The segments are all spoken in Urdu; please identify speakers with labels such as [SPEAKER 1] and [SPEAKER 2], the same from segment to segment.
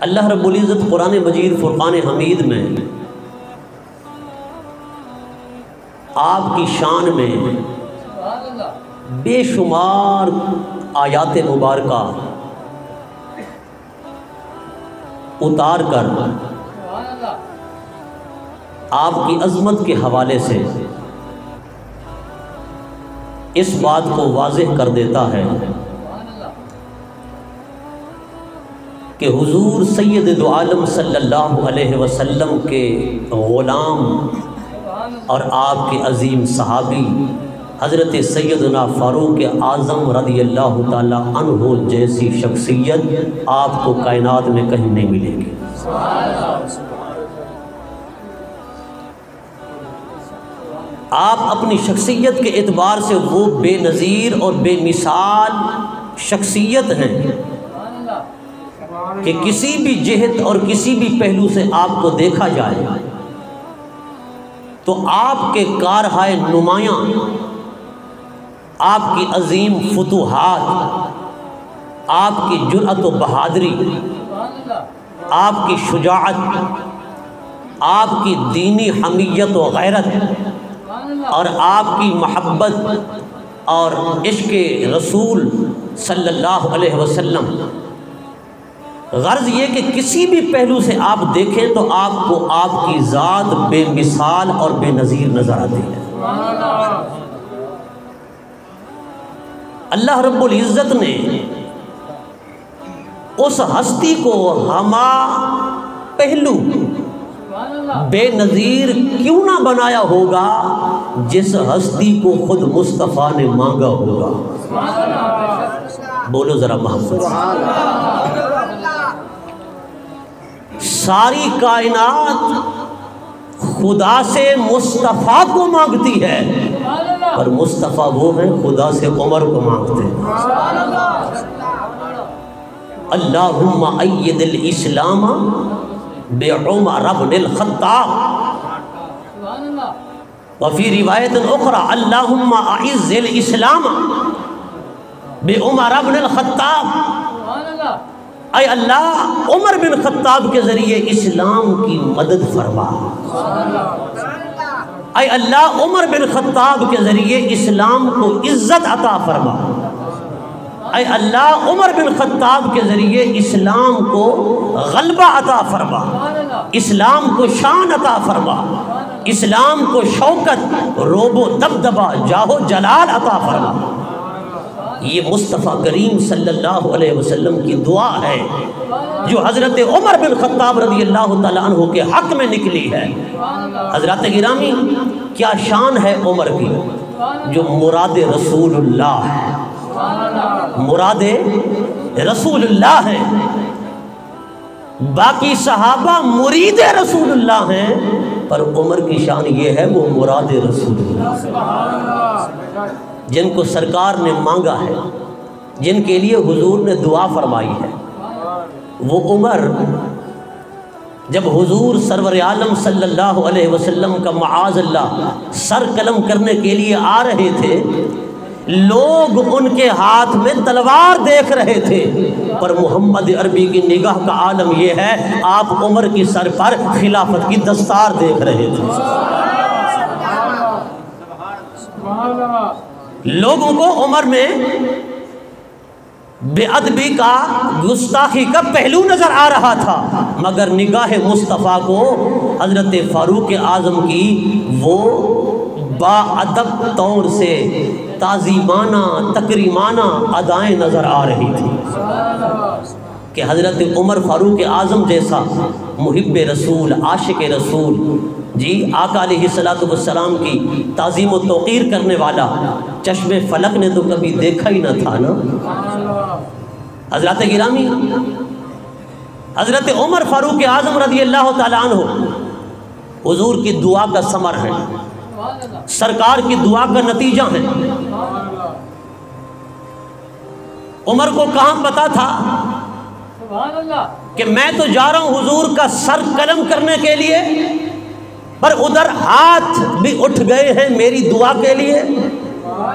[SPEAKER 1] اللہ رب العزت قرآن مجید فرقان حمید میں آپ کی شان میں بے شمار آیات مبارکہ اتار کر آپ کی عظمت کے حوالے سے اس بات کو واضح کر دیتا ہے کہ حضور سید دو عالم صلی اللہ علیہ وسلم کے غلام اور آپ کے عظیم صحابی حضرت سیدنا فاروق اعظم رضی اللہ تعالی عنہ جیسی شخصیت آپ کو کائنات میں کہیں نہیں ملے گی۔ آپ اپنی شخصیت کے اعتبار سے وہ بے نظیر اور بے مثال شخصیت ہیں کہ کسی بھی جہت اور کسی بھی پہلو سے آپ کو دیکھا جائے تو آپ کے کارہائے نمایاں، آپ کی عظیم فتوحات، آپ کی جرأت و بہادری، آپ کی شجاعت، آپ کی دینی حمیت و غیرت اور آپ کی محبت اور عشق رسول صلی اللہ علیہ وسلم، غرض یہ کہ کسی بھی پہلو سے آپ دیکھیں تو آپ کو آپ کی ذات بے مثال اور بے نظیر نظر آتی ہے۔ اللہ رب العزت نے اس ہستی کو ہما پہلو بے نظیر کیوں نہ بنایا ہوگا جس ہستی کو خود مصطفیٰ نے مانگا ہوگا۔ بولو ذرا محمد۔ ساری کائنات خدا سے مصطفیٰ کو مانگتی ہے، پر مصطفیٰ وہ ہیں خدا سے عمر کو مانگتے ہیں۔ اللہم اید الاسلام بعمر بن الخطاب، وفی روایت اخرى اللہم اعز الاسلام بعمر بن الخطاب، اے اللہ عمر بن خطاب کے ذریعے اسلام کی مدد فرما، اے اللہ عمر بن خطاب کے ذریعے اسلام کو عزت عطا فرما، اے اللہ عمر بن خطاب کے ذریعے اسلام کو غلبہ عطا فرما، اسلام کو شان عطا فرما، اسلام کو شوکت، روب و دبدبہ، جاہ و جلال عطا فرما۔ یہ مصطفیٰ کریم صلی اللہ علیہ وسلم کی دعا ہے جو حضرت عمر بن خطاب رضی اللہ تعالیٰ عنہ کے حق میں نکلی ہے۔ حضرات گرامی، کیا شان ہے عمر کی جو مراد رسول اللہ ہے، مراد رسول اللہ ہے۔ باقی صحابہ مرید رسول اللہ ہیں، پر عمر کی شان یہ ہے وہ مراد رسول اللہ، جن کو سرکار نے مانگا ہے، جن کے لیے حضور نے دعا فرمائی ہے۔ وہ عمر جب حضور سرور عالم صلی اللہ علیہ وسلم کا معاذ اللہ سر قلم کرنے کے لیے آ رہے تھے، لوگ ان کے ہاتھ میں تلوار دیکھ رہے تھے، پر محمد عربی کی نگاہ کا عالم یہ ہے آپ عمر کی سر پر خلافت کی دستار دیکھ رہے تھے۔ لوگوں کو عمر میں بے ادبی کا، گستاخی کا پہلو نظر آ رہا تھا، مگر نگاہ مصطفیٰ کو حضرت فاروق اعظم کی وہ با ادب طور سے تعظیمانہ، تکریمانہ ادائیں نظر آ رہی تھی کہ حضرت عمر فاروق اعظم جیسا محب رسول، عاشق رسول، جی آقا علیہ السلام کی تعظیم و توقیر کرنے والا چشم فلک نے تو کبھی دیکھا ہی نہ تھا نا۔ حضرات گرامی، حضرت عمر فاروق اعظم رضی اللہ تعالیٰ عنہ حضور کی دعا کا ثمر ہے، سرکار کی دعا کا نتیجہ ہے۔ عمر کو کہاں پتا تھا کہ میں تو جا رہا ہوں حضور کا سر قلم کرنے کے لیے، پر ادھر ہاتھ بھی اٹھ گئے ہیں میری دعا کے لیے،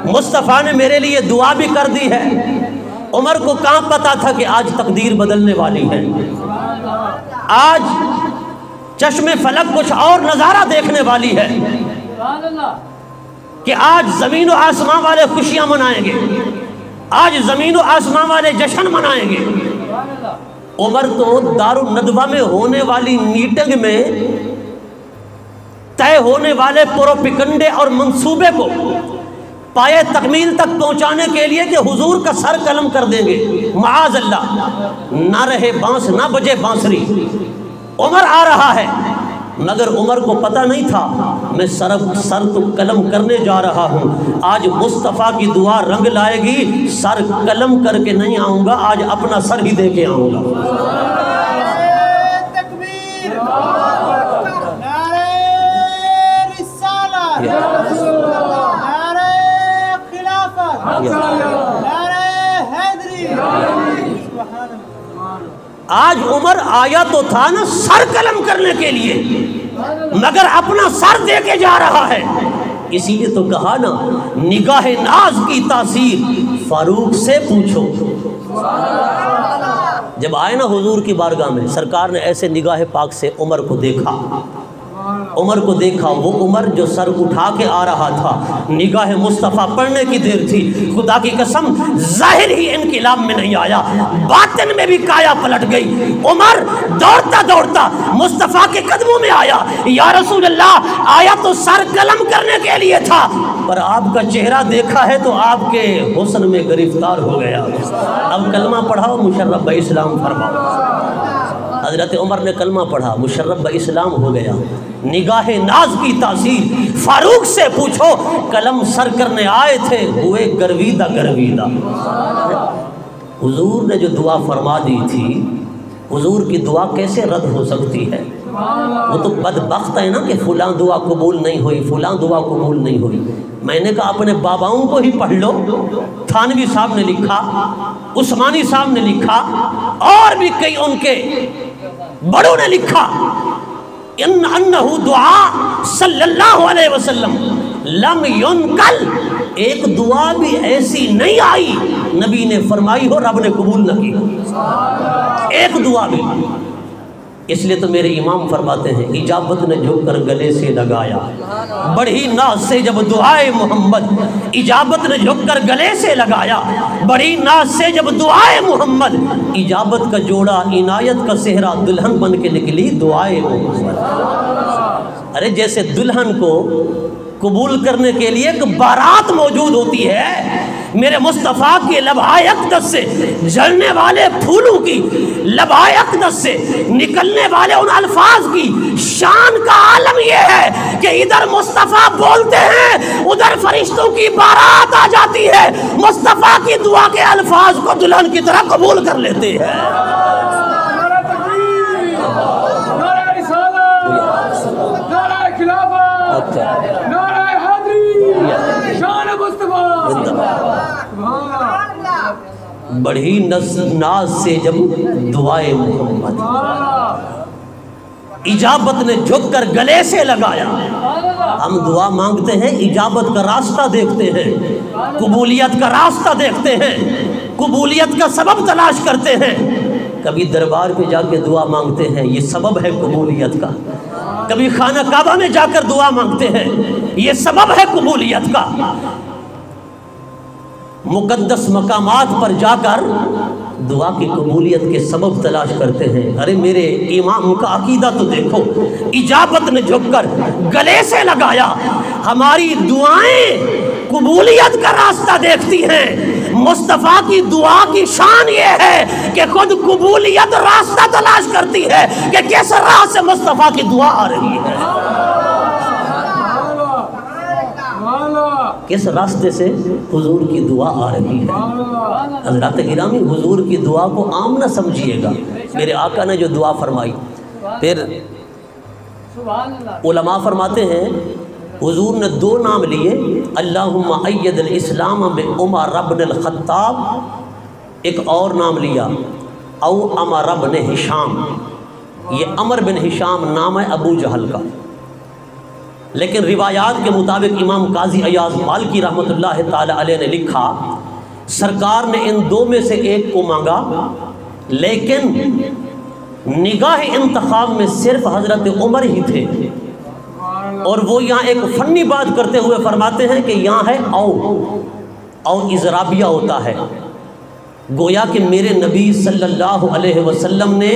[SPEAKER 1] مصطفیٰ نے میرے لیے دعا بھی کر دی ہے۔ عمر کو کہاں پتا تھا کہ آج تقدیر بدلنے والی ہے۔ آج چشم فلک کچھ اور نظارہ دیکھنے والی ہے کہ آج زمین و آسمان والے خوشیاں منائیں گے، آج زمین و آسمان والے جشن منائیں گے۔ عمر تو دارالندوہ میں ہونے والی میٹنگ میں طے ہونے والے پروپیگنڈے اور منصوبے کو پائے تکمیل تک پہنچانے کے لیے کہ حضور کا سر قلم کر دیں گے، معاذ اللہ، نہ رہے بانس نہ بجے بانسری، عمر آ رہا ہے، مگر عمر کو پتہ نہیں تھا میں سر تو قلم کرنے جا رہا ہوں، آج مصطفیٰ کی دعا رنگ لائے گی، سر قلم کر کے نہیں آؤں گا، آج اپنا سر ہی دے کے آؤں گا۔
[SPEAKER 2] تکبیر، نعرہ رسالت، نعرہ خلافت، نعرہ حیدری،
[SPEAKER 1] آج عمر آیا تو تھا نا سر قلم کرنے کے لیے، مگر اپنا سر دے کے جا رہا ہے۔ اسی لیے تو کہا نا نگاہ ناز کی تاثیر فاروق سے پوچھو۔ جب آئے نا حضور کی بارگاہ میں، سرکار نے ایسے نگاہ پاک سے عمر کو دیکھا، عمر کو دیکھا، وہ عمر جو سر اٹھا کے آ رہا تھا، نگاہ مصطفیٰ پڑھنے کی دیر تھی، خدا کی قسم ظاہر ہی انقلاب میں نہیں آیا، باطن میں بھی کایا پلٹ گئی۔ عمر دوڑتا دوڑتا مصطفیٰ کے قدموں میں آیا، یا رسول اللہ، آیا تو سر قلم کرنے کے لیے تھا، پر آپ کا چہرہ دیکھا ہے تو آپ کے حسن میں گرفتار ہو گیا، اب کلمہ پڑھاؤ، مشرف اسلام فرماؤ۔ حضرت عمر نے کلمہ پڑھا، مشرف اسلام ہو گیا۔ نگاہ ناز کی تاثیر فاروق سے پوچھو، قلم سر کرنے آئے تھے، ہوئے گرویدہ گرویدہ۔ حضور نے جو دعا فرما دی تھی، حضور کی دعا کیسے رد ہو سکتی ہے؟ وہ تو بدبخت ہے نا کہ فلاں دعا قبول نہیں ہوئی، فلاں دعا قبول نہیں ہوئی۔ میں نے کہا اپنے باباؤں کو ہی پڑھ لو، تھانوی صاحب نے لکھا، عثمانی صاحب نے لکھا، اور بھی کئی ان کے بڑوں نے لکھا، انہو دعا صلی اللہ علیہ وسلم لم ینقل، ایک دعا بھی ایسی نہیں آئی نبی نے فرمائی ہو رب نے قبول نہ کی، ایک دعا بھی۔ اس لیے تو میرے امام فرماتے ہیں، اجابت نے جھک کر گلے سے لگایا، بڑی ناز سے جب دعائے محمد، اجابت نے جھک کر گلے سے لگایا، بڑی ناز سے جب دعائے محمد، اجابت کا جوڑا عنایت کا صحرا، دلہن بن کے نکلی دعائے محمد۔ ارے جیسے دلہن کو قبول کرنے کے لیے ایک بارات موجود ہوتی ہے، میرے مصطفیٰ کی لبہائے اقدس سے جلنے والے پھولوں کی، لبہائے اقدس سے نکلنے والے ان الفاظ کی شان کا عالم یہ ہے کہ ادھر مصطفیٰ بولتے ہیں، ادھر فرشتوں کی بارات آ جاتی ہے، مصطفیٰ کی دعا کے الفاظ کو دلہن کی طرح قبول کر لیتے ہیں۔ بڑھی ناز سے جب دعائے محمد، اجابت نے جھک کر گلے سے لگایا۔ ہم دعا مانگتے ہیں، اجابت کا راستہ دیکھتے ہیں، قبولیت کا راستہ دیکھتے ہیں، قبولیت کا سبب تلاش کرتے ہیں۔ کبھی دربار پہ جا کے دعا مانگتے ہیں، یہ سبب ہے قبولیت کا، کبھی خانہ کعبہ میں جا کر دعا مانگتے ہیں، یہ سبب ہے قبولیت کا، مقدس مقامات پر جا کر دعا کی قبولیت کے سبب تلاش کرتے ہیں۔ ارے میرے امام کا عقیدہ تو دیکھو، اجابت نے جھک کر گلے سے لگایا، ہماری دعائیں قبولیت کا راستہ دیکھتی ہیں، مصطفیٰ کی دعا کی شان یہ ہے کہ خود قبولیت راستہ تلاش کرتی ہے کہ کس راہ سے مصطفیٰ کی دعا آ رہی ہے، کس راستے سے حضور کی دعا آ رہی ہے۔ حضرات گرامی، حضور کی دعا کو عام نہ سمجھیے گا، میرے آقا نے جو دعا فرمائی، پھر علماء فرماتے ہیں حضور نے دو نام لیے، اللہم اید الاسلام بعمر بن الخطاب، ایک اور نام لیا او عمر بن ہشام، یہ عمر بن ہشام نام ہے ابو جہل کا، لیکن روایات کے مطابق امام قاضی ایاز مالکی رحمۃ اللہ تعالی علیہ نے لکھا، سرکار نے ان دو میں سے ایک کو مانگا، لیکن نگاہ انتخاب میں صرف حضرت عمر ہی تھے، اور وہ یہاں ایک فنی بات کرتے ہوئے فرماتے ہیں کہ یہاں ہے او اضرابیہ ہوتا ہے، گویا کہ میرے نبی صلی اللہ علیہ وسلم نے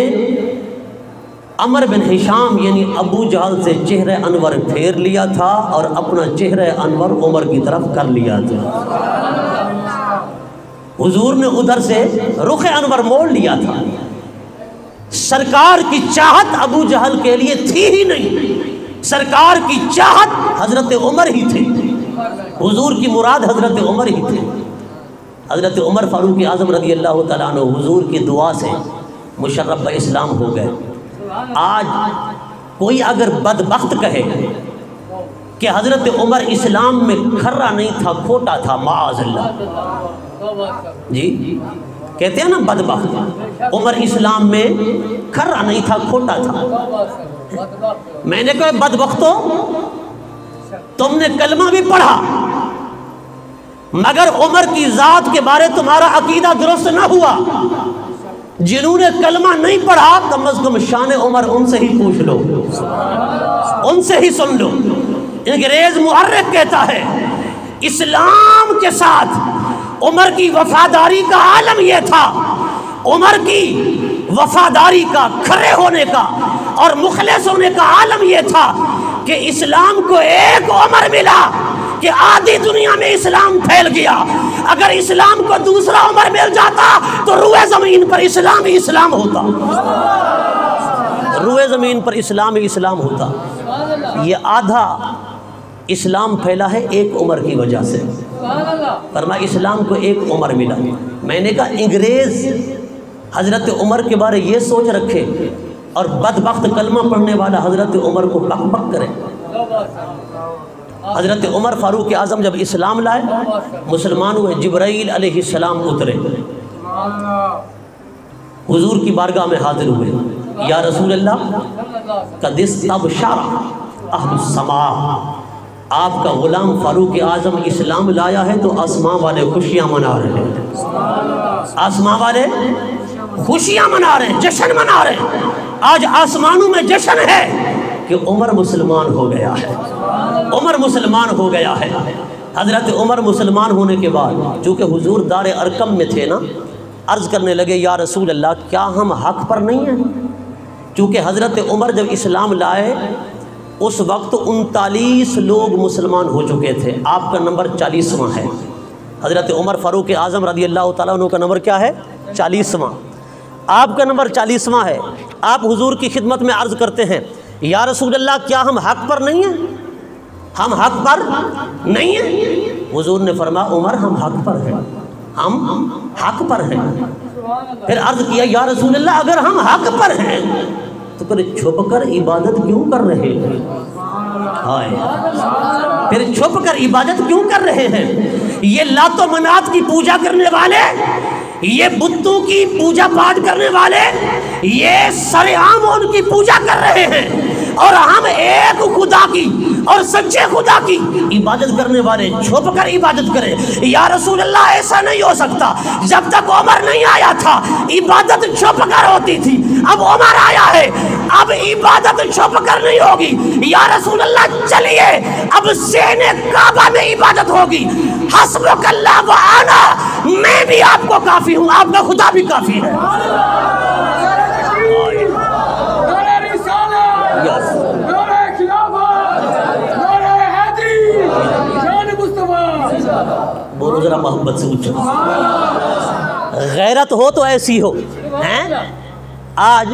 [SPEAKER 1] عمر بن ہشام یعنی ابو جہل سے چہرہ انور پھیر لیا تھا اور اپنا چہرہ انور عمر کی طرف کر لیا تھا۔ حضور نے ادھر سے رخ انور موڑ لیا تھا۔ سرکار کی چاہت ابو جہل کے لیے تھی ہی نہیں، سرکار کی چاہت حضرت عمر ہی تھی، حضور کی مراد حضرت عمر ہی تھی۔ حضرت عمر فاروق اعظم رضی اللہ تعالیٰ عنہ حضور کی دعا سے مشرف اسلام ہو گئے۔ آج کوئی اگر بدبخت کہے کہ حضرت عمر اسلام میں کھرا نہیں تھا، کھوٹا تھا، معاذ اللہ، جی کہتے ہیں نا بدبخت، عمر اسلام میں کھرا نہیں تھا، کھوٹا تھا۔ میں نے کہا بدبختو، تم نے کلمہ بھی پڑھا مگر عمر کی ذات کے بارے تمہارا عقیدہ درست نہ ہوا۔ جنہوں نے کلمہ نہیں پڑھا کم از کم شان عمر ان سے ہی پوچھ لو، ان سے ہی سن لو۔ انگریز محرک کہتا ہے اسلام کے ساتھ عمر کی وفاداری کا عالم یہ تھا، عمر کی وفاداری کا، کھرے ہونے کا اور مخلص ہونے کا عالم یہ تھا کہ اسلام کو ایک عمر ملا کہ آدھی دنیا میں اسلام پھیل گیا۔ اگر اسلام کو دوسرا عمر مل جاتا تو روئے زمین پر اسلام ہی اسلام ہوتا، روئے زمین پر اسلام ہی اسلام ہوتا۔ یہ آدھا اسلام پھیلا ہے ایک عمر کی وجہ سے، فرمایا اسلام کو ایک عمر ملا۔ میں نے کہا انگریز حضرت عمر کے بارے یہ سوچ رکھے اور بدبخت کلمہ پڑھنے والا حضرت عمر کو بک بک کرے۔ حضرت عمر فاروق اعظم جب اسلام لائے، مسلمان ہوئے، جبرائیل علیہ السلام اترے، حضور کی بارگاہ میں حاضر ہوئے، یا رسول اللہ قد استبشر اہل السماء، آپ کا غلام فاروق اعظم اسلام لایا ہے تو آسمان والے خوشیاں منا رہے ہیں، آسمان والے خوشیاں منا رہے ہیں، جشن منا رہے ہیں۔ آج آسمانوں میں جشن ہے کہ عمر مسلمان ہو گیا ہے، عمر مسلمان ہو گیا ہے۔ حضرت عمر مسلمان ہونے کے بعد چونکہ حضور دار ارقم میں تھے نا، عرض کرنے لگے یا رسول اللہ کیا ہم حق پر نہیں ہیں؟ چونکہ حضرت عمر جب اسلام لائے اس وقت 39 لوگ مسلمان ہو چکے تھے، آپ کا نمبر 40واں ہے۔ حضرت عمر فاروق اعظم رضی اللہ تعالیٰ عنہ کا نمبر کیا ہے؟ 40واں، آپ کا نمبر 40واں ہے۔ آپ حضور کی خدمت میں عرض کرتے ہیں یا رسول اللہ کیا ہم حق پر نہیں ہیں؟ ہم حق پر نہیں ہیں؟ حضور نے فرمایا عمر ہم حق پر ہیں، ہم حق پر ہیں۔ پھر عرض کیا یا رسول اللہ اگر ہم حق پر ہیں تو پھر چھپ کر عبادت کیوں کر رہے ہیں؟ پھر چھپ کر عبادت کیوں کر رہے ہیں؟ یہ لات و منات کی پوجا کرنے والے، یہ بتوں کی پوجا پاٹ کرنے والے، یہ سر عام ان کی پوجا کر رہے ہیں، اور ہم ایک خدا کی اور سچے خدا کی عبادت کرنے والے چھپ کر عبادت کریں۔ یا رسول اللہ ایسا نہیں ہو سکتا، جب تک عمر نہیں آیا تھا عبادت چھپ کر ہوتی تھی، اب عمر آیا ہے اب عبادت چھپ کر نہیں ہوگی۔ یا رسول اللہ چلیے اب سین کعبہ میں عبادت ہوگی۔ حسبک اللہ و انا، میں بھی آپ کو کافی ہوں، آپ کا خدا بھی کافی ہے۔ بولو ذرا محبت سے اچھا، غیرت ہو تو ایسی ہو ہیں۔ آج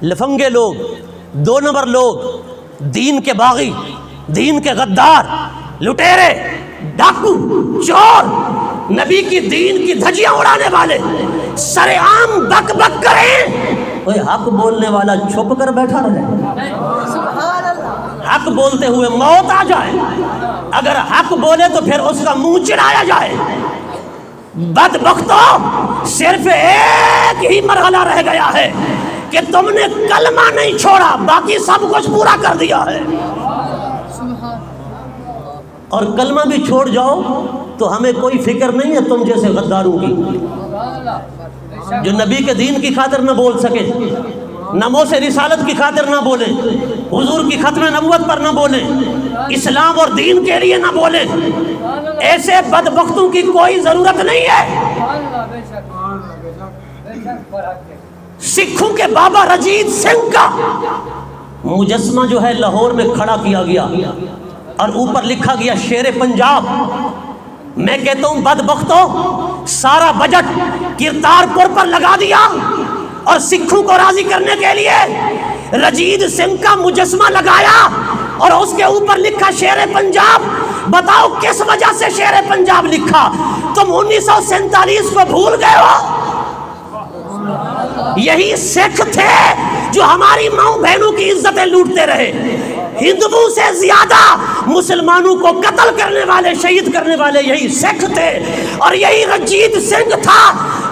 [SPEAKER 1] لفنگے لوگ، 2 نمبر لوگ، دین کے باغی، دین کے غدار، لٹیرے، ڈاکو، چور، نبی کی دین کی دھجیاں اڑانے والے سر عام بک بک کریں، کوئی حق بولنے والا چھپ کر بیٹھا رہے۔ حق بولتے ہوئے موت آ جائے، اگر حق بولے تو پھر اس کا منہ چڑھایا جائے۔ بدبختو، صرف ایک ہی مرحلہ رہ گیا ہے کہ تم نے کلمہ نہیں چھوڑا، باقی سب کچھ پورا کر دیا ہے۔ اور کلمہ بھی چھوڑ جاؤ تو ہمیں کوئی فکر نہیں ہے تم جیسے غداروں کی۔ جو نبی کے دین کی خاطر نہ بول سکے، ناموس رسالت کی خاطر نہ بولے، حضور کی ختم نبوت پر نہ بولے، اسلام اور دین کے لیے نہ بولے، ایسے بدبختوں کی کوئی ضرورت نہیں ہے۔ سکھوں کے بابا رجیت سنگھ کا مجسمہ جو ہے لاہور میں کھڑا کیا گیا اور اوپر لکھا گیا شیر پنجاب۔ میں کہتا ہوں بدبختوں، سارا بجٹ کرتارپور پر لگا دیا اور سکھوں کو راضی کرنے کے لیے رجیت سنگھ کا مجسمہ لگایا اور اس کے اوپر لکھا شیر پنجاب۔ بتاؤ کس وجہ سے شیر پنجاب لکھا؟ تم 1947 کو بھول گئے ہو؟ یہی سکھ تھے جو ہماری ماؤں بہنوں کی عزتیں لوٹتے رہے، ہندوؤں سے زیادہ مسلمانوں کو قتل کرنے والے، شہید کرنے والے یہی سکھ تھے۔ اور یہی رجیت سنگھ تھا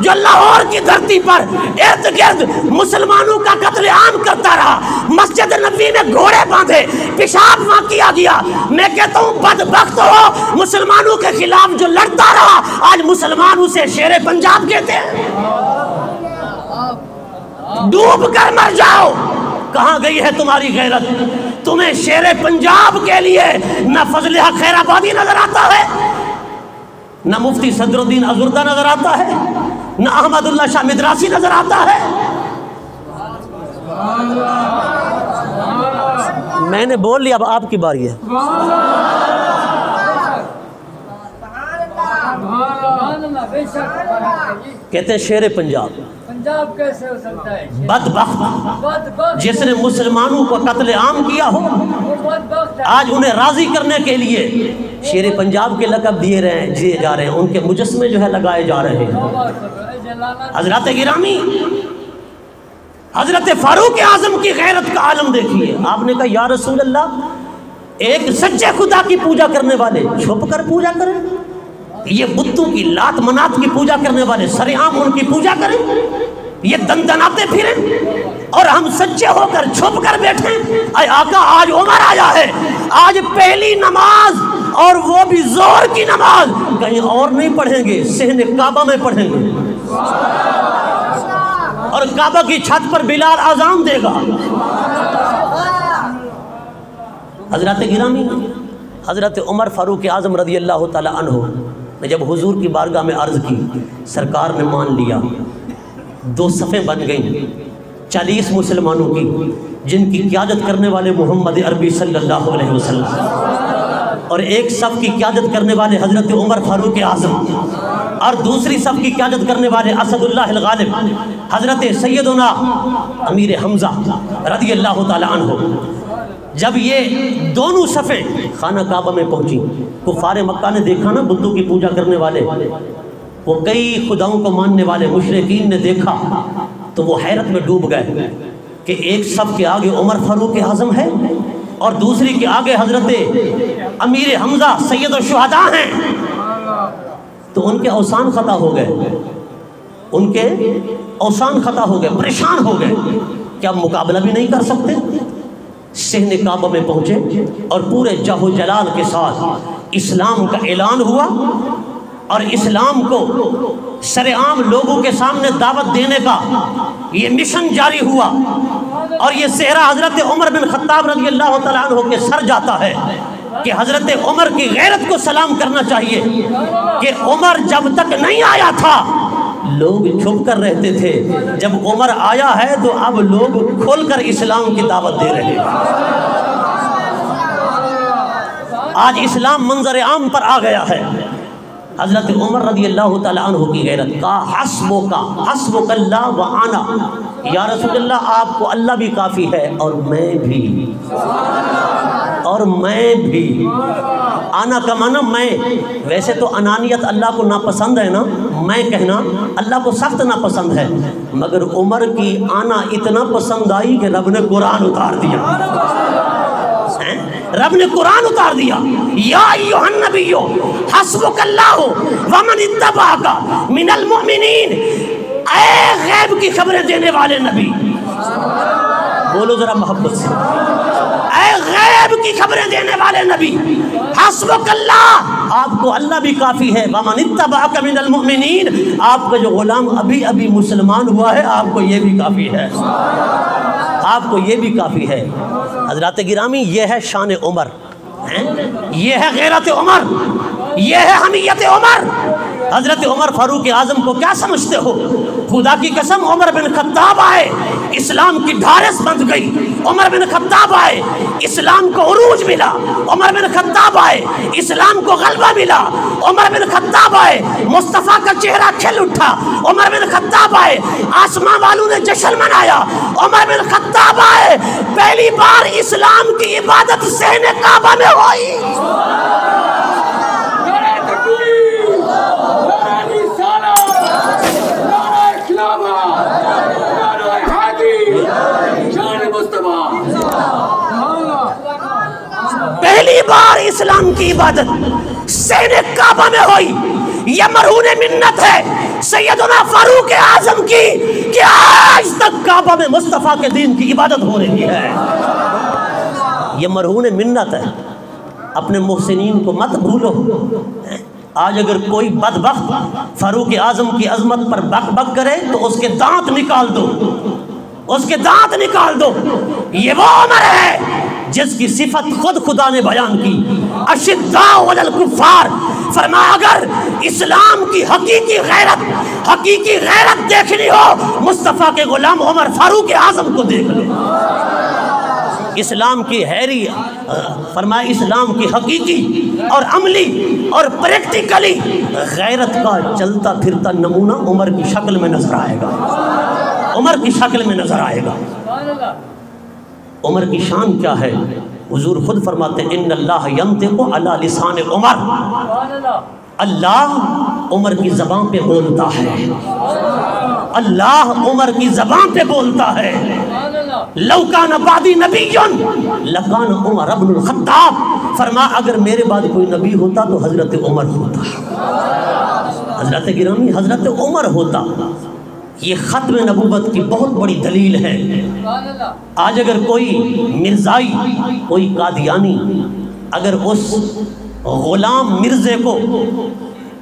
[SPEAKER 1] جو لاہور کی دھرتی پر ارد گرد مسلمانوں کا قتل عام کرتا رہا، مسجد نبوی میں گھوڑے باندھے، پیشاب وہاں کیا گیا۔ میں کہتا ہوں بدبخت ہو، مسلمانوں کے خلاف جو لڑتا رہا، آج مسلمان اسے شیر پنجاب کہتے ہیں۔ ڈوب کر مر جاؤ، کہاں گئی ہے تمہاری غیرت؟ تمہیں شیر پنجاب کے لیے نہ فضل حق خیر آبادی نظر آتا ہے، نہ مفتی صدر الدین ازردہ نظر آتا ہے، نہ احمد اللہ شاہ مدراسی نظر آتا ہے۔ میں نے بول لیا، اب آپ کی باری ہے۔ کہتے ہیں شیر پنجاب
[SPEAKER 3] کیسے ہو سکتا ہے؟
[SPEAKER 1] بدبخت جس نے مسلمانوں کو قتل عام کیا ہو، آج انہیں راضی کرنے کے لیے شیر پنجاب کے لقب دیے جا رہے ہیں، ان کے مجسمے جو ہے لگائے جا رہے ہیں۔ حضرات گرامی، حضرت فاروق اعظم کی غیرت کا عالم دیکھیے۔ آپ نے کہا یا رسول اللہ، ایک سچے خدا کی پوجا کرنے والے چھپ کر پوجا کریں، یہ بتوں کی لات منات کی پوجا کرنے والے سر عام ان کی پوجا کریں، یہ دندناتے پھریں، اور ہم سچے ہو کر چھپ کر بیٹھیں۔ اے آقا، آج عمر آیا ہے، آج پہلی نماز اور وہ بھی زور کی نماز کہیں اور نہیں پڑھیں گے، صحن کعبہ میں پڑھیں گے، اور کعبہ کی چھت پر بلال اذان دے گا۔ حضرات گرامی، حضرت عمر فاروق اعظم رضی اللہ تعالی عنہ نے جب حضور کی بارگاہ میں عرض کی، سرکار نے مان لیا۔ 2 صفیں بن گئیں 40 مسلمانوں کی، جن کی قیادت کرنے والے محمد عربی صلی اللہ علیہ وسلم، اور ایک صف کی قیادت کرنے والے حضرت عمر فاروق اعظم، اور دوسری صف کی قیادت کرنے والے اسد اللہ الغالب حضرت سیدنا امیر حمزہ رضی اللہ تعالی عنہ۔ جب یہ دونوں صفیں خانہ کعبہ میں پہنچی، کفار مکہ نے دیکھا نا، بتوں کی پوجا کرنے والے، وہ کئی خداؤں کو ماننے والے مشرکین نے دیکھا تو وہ حیرت میں ڈوب گئے کہ ایک صف کے آگے عمر فاروق اعظم ہے اور دوسری کے آگے حضرت امیر حمزہ سید الشہداء ہیں۔ تو ان کے اوثان خطا ہو گئے، ان کے اوثان خطا ہو گئے، پریشان ہو گئے، کیا مقابلہ بھی نہیں کر سکتے؟ صحن کعبہ میں پہنچے اور پورے جاہ و جلال کے ساتھ اسلام کا اعلان ہوا، اور اسلام کو سر عام لوگوں کے سامنے دعوت دینے کا یہ مشن جاری ہوا، اور یہ صحرا حضرت عمر بن خطاب رضی اللہ تعالیٰ عنہ کے سر جاتا ہے کہ حضرت عمر کی غیرت کو سلام کرنا چاہیے کہ عمر جب تک نہیں آیا تھا لوگ چھپ کر رہتے تھے، جب عمر آیا ہے تو اب لوگ کھول کر اسلام کی دعوت دے رہے ہیں۔ آج اسلام منظر عام پر آ گیا ہے۔ حضرت عمر رضی اللہ تعالیٰ عنہ کی غیرت کا حسبک اللہ وانا، یا رسول اللہ آپ کو اللہ بھی کافی ہے اور میں بھی، اور میں بھی۔ آنا کا معنی میں، ویسے تو انانیت اللہ کو ناپسند ہے نا، میں کہنا اللہ کو سخت ناپسند ہے، مگر عمر کی آنا اتنا پسند آئی کہ رب نے قرآن اتار دیا، رب نے قرآن اتار دیا۔ یا ایھا النبی حسبک اللہ ومن اتبعک من المؤمنین، اے غیب کی خبریں دینے والے نبی، بولو ذرا محبت سے، اے غیب کی خبریں دینے والے نبی، حسبک اللہ، آپ کو اللہ بھی کافی ہے، ومن اتبعک من المؤمنین، آپ کا جو غلام ابھی ابھی مسلمان ہوا ہے آپ کو یہ بھی کافی ہے، آپ کو یہ بھی کافی ہے۔ حضرات گرامی، یہ ہے شان عمر، یہ ہے غیرت عمر، یہ ہے حمیت عمر۔ حضرت عمر فاروق اعظم کو کیا سمجھتے ہو؟ خدا کی قسم، عمر بن خطاب آئے، اسلام کی ڈھارس بند گئی، عمر بن خطاب آئے، اسلام کو عروج ملا، عمر بن خطاب آئے، اسلام کو غلبہ ملا، عمر بن خطاب آئے، مصطفیٰ کا چہرہ کھل اٹھا، عمر بن خطاب آئے، آسمان والوں نے جشن منایا، عمر بن خطاب آئے، پہلی بار اسلام کی عبادت صحن کعبہ میں ہوئی۔ پہلی بار اسلام کی عبادت صحن کعبہ میں ہوئی۔ یہ مرہون منت ہے سیدنا فاروق اعظم کی کہ آج تک کعبہ میں مصطفیٰ کے دین کی عبادت ہو رہی ہے۔ یہ مرہون منت ہے، اپنے محسنین کو مت بھولو۔ آج اگر کوئی بدبخت فاروق اعظم کی عظمت پر بک بک کرے تو اس کے دانت نکال دو، اس کے دانت نکال دو۔ یہ وہ عمر ہے جس کی صفت خود خدا نے بیان کی، اشداء علی الکفار، فرمایا اگر اسلام کی حقیقی غیرت دیکھنی ہو مصطفیٰ کے غلام عمر فاروق اعظم کو دیکھ لو۔ اسلام کی فرمایا اسلام کی حقیقی اور عملی اور پریکٹیکلی غیرت کا چلتا پھرتا نمونہ عمر کی شکل میں نظر آئے گا، عمر کی شکل میں نظر آئے گا۔ عمر کی شان کیا ہے؟ حضور خود فرماتے ہیں ان اللہ ینطق علی لسان عمر، اللہ عمر کی زبان پہ بولتا ہے، اللہ عمر کی زبان پہ بولتا ہے۔ لو کان بعدی نبی لکان عمر ابن الخطاب، فرما اگر میرے بعد کوئی نبی ہوتا تو حضرت عمر ہوتا، حضرت گرامی حضرت عمر ہوتا۔ یہ ختم نبوت کی بہت بڑی دلیل ہے۔ آج اگر کوئی مرزائی، کوئی قادیانی اگر اس غلام مرزے کو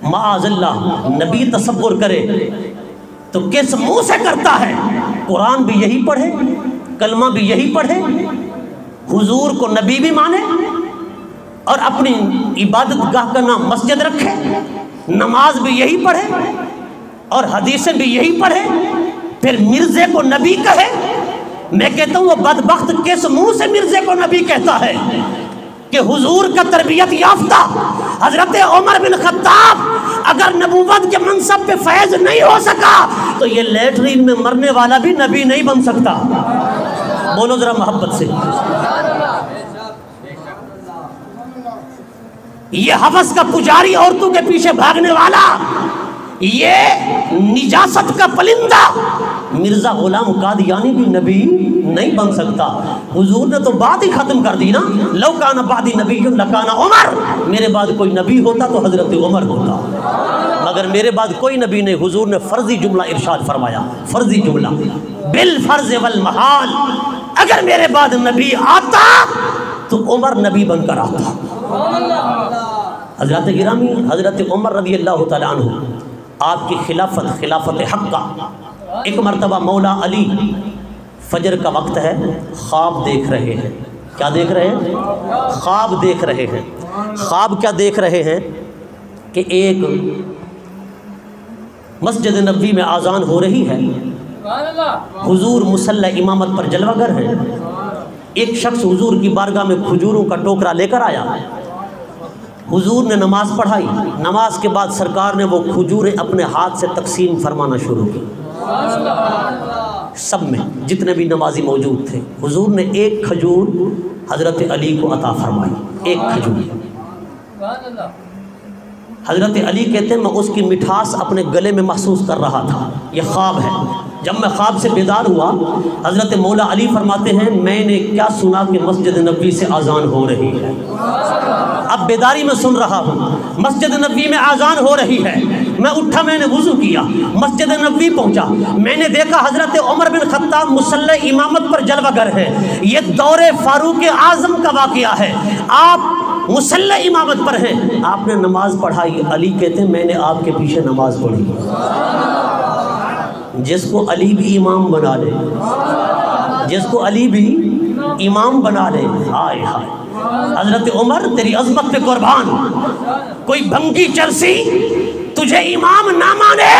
[SPEAKER 1] معاذ اللہ نبی تصور کرے تو کس منہ سے کرتا ہے؟ قرآن بھی یہی پڑھے، کلمہ بھی یہی پڑھے، حضور کو نبی بھی مانے اور اپنی عبادت گاہ کا نام مسجد رکھے، نماز بھی یہی پڑھے اور حدیثیں بھی یہی پڑھے، پھر مرزے کو نبی کہے۔ میں کہتا ہوں وہ بدبخت کس منہ سے مرزے کو نبی کہتا ہے کہ حضور کا تربیت یافتہ حضرت عمر بن خطاب اگر نبوت کے منصب پہ فیض نہیں ہو سکا تو یہ لیٹرین میں مرنے والا بھی نبی نہیں بن سکتا۔ بولو ذرا محبت سے۔ یہ حوث کا پجاری، عورتوں کے پیچھے بھاگنے والا، یہ نجاست کا پلندہ مرزا غلام قادیانی بھی نبی نہیں بن سکتا۔ حضور نے تو بات ہی ختم کر دی نا، لو کان بعدی نبی لکان عمر، میرے بعد کوئی نبی ہوتا تو حضرت عمر ہوتا، مگر میرے بعد کوئی نبی نہیں۔ حضور نے فرضی جملہ ارشاد فرمایا، فرضی جملہ، بالفرض والمحال، اگر میرے بعد نبی آتا تو عمر نبی بن کر آتا۔ حضرت گرامی حضرت عمر رضی اللہ تعالیٰ عنہ آپ کی خلافت حق کا ایک مرتبہ مولا علی فجر کا وقت ہے، خواب دیکھ رہے ہیں۔ کیا دیکھ رہے ہیں؟ خواب دیکھ رہے ہیں۔ خواب کیا دیکھ رہے ہیں کہ ایک مسجد نبوی میں اذان ہو رہی ہے، حضور مصلی امامت پر جلوہ گر ہیں، ایک شخص حضور کی بارگاہ میں کھجوروں کا ٹوکرا لے کر آیا، حضور نے نماز پڑھائی، نماز کے بعد سرکار نے وہ کھجوریں اپنے ہاتھ سے تقسیم فرمانا شروع کی، سب میں جتنے بھی نمازی موجود تھے۔ حضور نے ایک کھجور حضرت علی کو عطا فرمائی، ایک کھجور۔ حضرت علی کہتے ہیں میں اس کی مٹھاس اپنے گلے میں محسوس کر رہا تھا، یہ خواب ہے۔ جب میں خواب سے بیدار ہوا، حضرت مولا علی فرماتے ہیں میں نے کیا سنا کہ مسجد نبوی سے اذان ہو رہی ہے۔ اب بیداری میں سن رہا ہوں، مسجد نبوی میں اذان ہو رہی ہے۔ میں اٹھا، میں نے وضو کیا، مسجد نبوی پہنچا، میں نے دیکھا حضرت عمر بن خطاب مصلی امامت پر جلوہ گر ہے۔ یہ دور فاروق اعظم کا واقعہ ہے۔ آپ مسلح امامت پر ہیں، آپ نے نماز پڑھائی، علی کہتے ہیں میں نے آپ کے پیچھے نماز پڑھی۔ جس کو علی بھی امام بنا لے، جس کو علی بھی امام بنا لے، ہائے ہائے۔ حضرت عمر تیری عظمت پہ قربان، کوئی بھنگی چرسی تجھے امام نہ مانے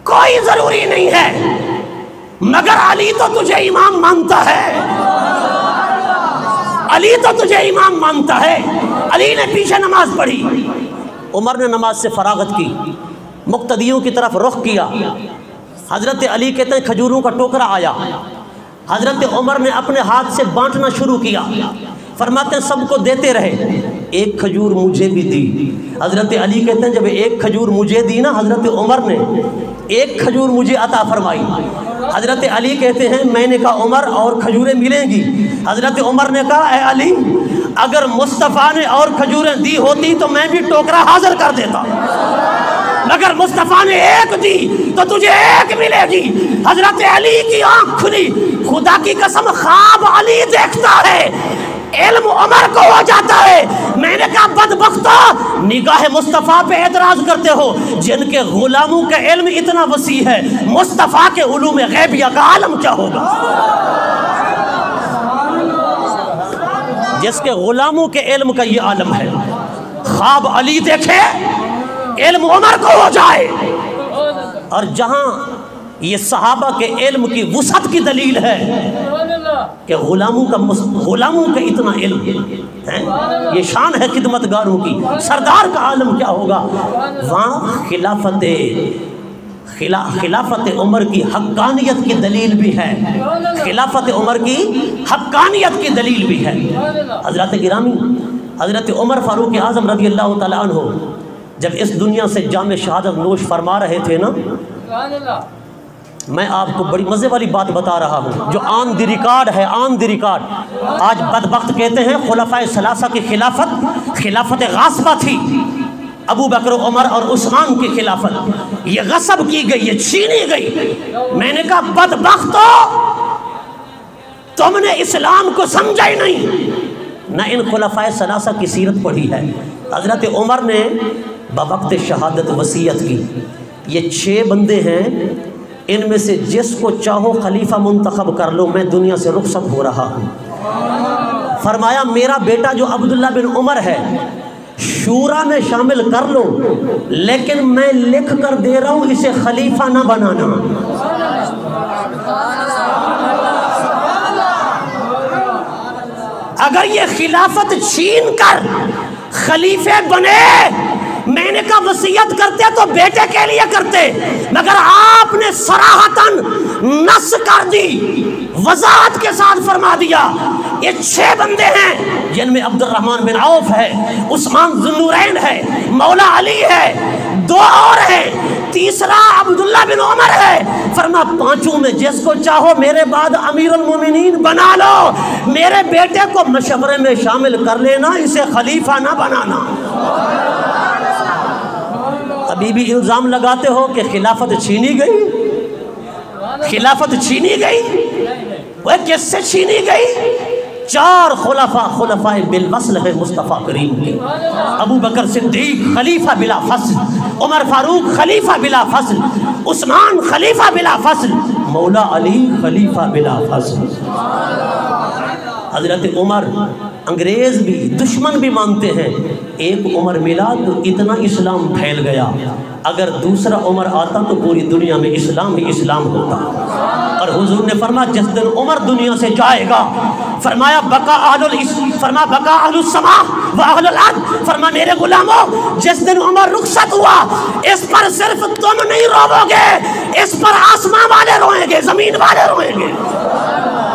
[SPEAKER 1] کوئی ضروری نہیں ہے، مگر علی تو تجھے امام مانتا ہے، علی تو تجھے امام مانتا ہے۔ علی نے پیچھے نماز پڑھی، عمر نے نماز سے فراغت کی، مقتدیوں کی طرف رخ کیا۔ حضرت علی کہتے ہیں کھجوروں کا ٹوکرا آیا، حضرت عمر نے اپنے ہاتھ سے بانٹنا شروع کیا، فرماتے ہیں سب کو دیتے رہے، ایک کھجور مجھے بھی دی۔ حضرت علی کہتے ہیں جب ایک کھجور مجھے دی نا، حضرت عمر نے ایک کھجور مجھے عطا فرمائی۔ حضرت علی کہتے ہیں میں نے کہا عمر اور کھجوریں ملیں گی؟ حضرت عمر نے کہا اے علی اگر مصطفیٰ نے اور کھجوریں دی ہوتی تو میں بھی ٹوکرا حاضر کر دیتا، مگر مصطفیٰ نے ایک دی تو تجھے ایک ملے گی۔ حضرت علی کی آنکھ کھلی، خدا کی قسم خواب علی دیکھتا ہے، علم عمر کو ہو جاتا ہے۔ میں نے کہا بدبختو، نگاہ مصطفیٰ پہ اعتراض کرتے ہو، جن کے غلاموں کا علم اتنا وسیع ہے، مصطفیٰ کے علوم غیبیہ کا عالم کیا ہوگا؟ جس کے غلاموں کے علم کا یہ عالم ہے، خواب علی دیکھے، علم عمر کو ہو جائے۔ اور جہاں یہ صحابہ کے علم کی وسعت کی دلیل ہے کہ غلاموں کا اتنا علم ہے، یہ شان ہے خدمتگاروں کی، سردار کا عالم کیا ہوگا؟ وہاں خلافت عمر کی حقانیت کی دلیل بھی ہے، خلافت عمر کی حقانیت کی دلیل بھی ہے۔ حضرات گرامی، حضرت عمر فاروق اعظم رضی اللہ تعالیٰ عنہ جب اس دنیا سے جام شہادت نوش فرما رہے تھے نا، میں آپ کو بڑی مزے والی بات بتا رہا ہوں جو آن دی ریکارڈ ہے، آن دی ریکارڈ۔ آج بدبخت کہتے ہیں خلفائے ثلاثہ کی خلافت غاصبہ تھی، ابو بکر عمر اور عثمان کی خلافت، یہ غصب کی گئی، یہ چھینی گئی۔ میں نے کہا بدبختو، تم نے اسلام کو سمجھا ہی نہیں، نہ ان خلفائے ثلاثہ کی سیرت پڑھی ہے۔ حضرت عمر نے بوقت شہادت وصیت کی، یہ 6 بندے ہیں، ان میں سے جس کو چاہو خلیفہ منتخب کر لو، میں دنیا سے رخصت ہو رہا ہوں۔ فرمایا میرا بیٹا جو عبداللہ بن عمر ہے شورا میں شامل کر لو، لیکن میں لکھ کر دے رہا ہوں اسے خلیفہ نہ بنانا۔ اگر یہ خلافت چھین کر خلیفے بنے، میں نے کہا وصیت کرتے تو بیٹے کے لیے کرتے، مگر آپ نے صراحتاً نص کر دی، وضاحت کے ساتھ فرما دیا یہ 6 بندے ہیں جن میں عبد الرحمن بن عوف ہے، عثمان ذو النورین ہے، مولا علی ہے، 2 اور ہیں، تیسرا عبداللہ بن عمر ہے۔ فرما 5 میں جس کو چاہو میرے بعد امیر المومنین بنا لو، میرے بیٹے کو مشورے میں شامل کر لینا، اسے خلیفہ نہ بنانا۔ ابھی بھی الزام لگاتے ہو کہ خلافت چھینی گئی، خلافت چھینی گئی، وہ کس سے چھینی گئی؟ 4 خلفائے بالوصل ہے مصطفیٰ کریم کے، ابو بکر صدیق خلیفہ بلا فصل، عمر فاروق خلیفہ بلا فصل، عثمان خلیفہ بلا فصل، مولا علی خلیفہ بلا فصل۔ حضرت عمر انگریز بھی دشمن بھی مانتے ہیں، ایک عمر ملا تو اتنا اسلام پھیل گیا، اگر دوسرا عمر آتا تو پوری دنیا میں اسلام ہی اسلام ہوتا۔ اور حضور نے فرمایا جس دن عمر دنیا سے جائے گا، فرمایا بقا اہل السماء و اہل الارض، فرمایا میرے غلاموں جس دن عمر رخصت ہوا، اس پر صرف تم نہیں رو گے، اس پر آسمان والے روئیں گے، زمین والے روئیں گے۔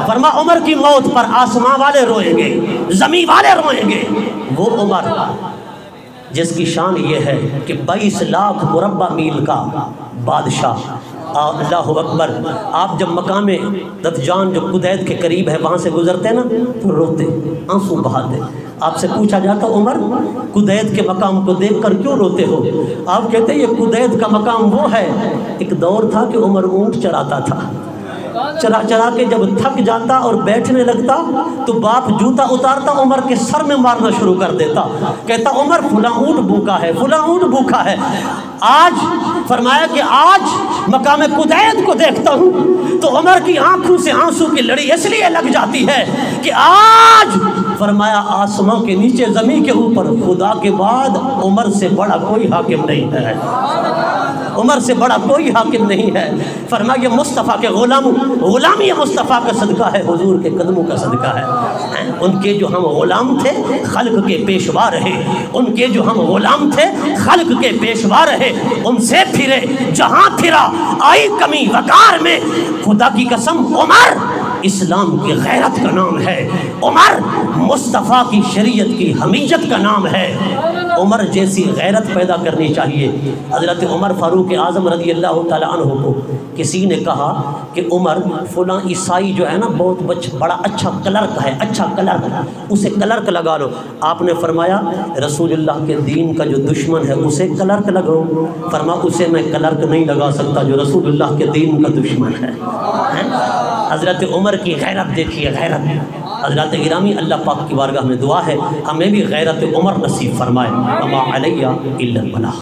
[SPEAKER 1] فرما عمر کی موت پر آسمان والے روئیں گے، زمین والے روئیں گے۔ وہ عمر جس کی شان یہ ہے کہ 22 لاکھ مربع میل کا بادشاہ، اللہ اکبر۔ آپ جب مقام ددجان جو قدید کے قریب ہے وہاں سے گزرتے نا تو روتے، آنسو بہاتے۔ آپ سے پوچھا جاتا عمر قدید کے مقام کو دیکھ کر کیوں روتے ہو؟ آپ کہتے یہ قدید کا مقام وہ ہے، ایک دور تھا کہ عمر اونٹ چراتا تھا، چلا چلا کے جب تھک جاتا اور بیٹھنے لگتا تو باپ جوتا اتارتا عمر کے سر میں مارنا شروع کر دیتا، کہتا عمر فلاں اونٹ بھوکا ہے، فلاں اونٹ بھوکا ہے۔ آج فرمایا کہ آج مقام قدید کو دیکھتا ہوں تو عمر کی آنکھوں سے آنسو کی لڑی اس لیے لگ جاتی ہے کہ آج فرمایا آسمان کے نیچے زمین کے اوپر خدا کے بعد عمر سے بڑا کوئی حاکم نہیں ہے، عمر سے بڑا کوئی حاکم نہیں ہے۔ فرمایا مصطفیٰ کے غلامی مصطفیٰ کا صدقہ ہے، حضور کے قدموں کا صدقہ ہے۔ ان کے جو ہم غلام تھے خلق کے پیشوا رہے، ان کے جو ہم غلام تھے خلق کے پیشوا رہے، ان سے پھرے جہاں پھرا آئی کمی وقار میں۔ خدا کی قسم عمر اسلام کی غیرت کا نام ہے، عمر مصطفیٰ کی شریعت کی حمیت کا نام ہے۔ عمر جیسی غیرت پیدا کرنی چاہیے۔ حضرت عمر فاروق اعظم رضی اللہ تعالیٰ عنہ کو کسی نے کہا کہ عمر فلاں عیسائی جو ہے نا بہت بڑا اچھا کلرک ہے، اچھا کلرک، اسے کلرک لگا لو۔ آپ نے فرمایا رسول اللہ کے دین کا جو دشمن ہے اسے کلرک لگاؤ۔ فرما اسے میں کلرک نہیں لگا سکتا جو رسول اللہ کے دین کا دشمن ہے۔ حضرت عمر کی غیرت دیکھیے، غیرت۔ حضرات گرامی، اللہ پاک کی بارگاہ میں دعا ہے ہمیں بھی غیرت عمر نصیب فرمائے۔ وما علیہ الا البلاغ۔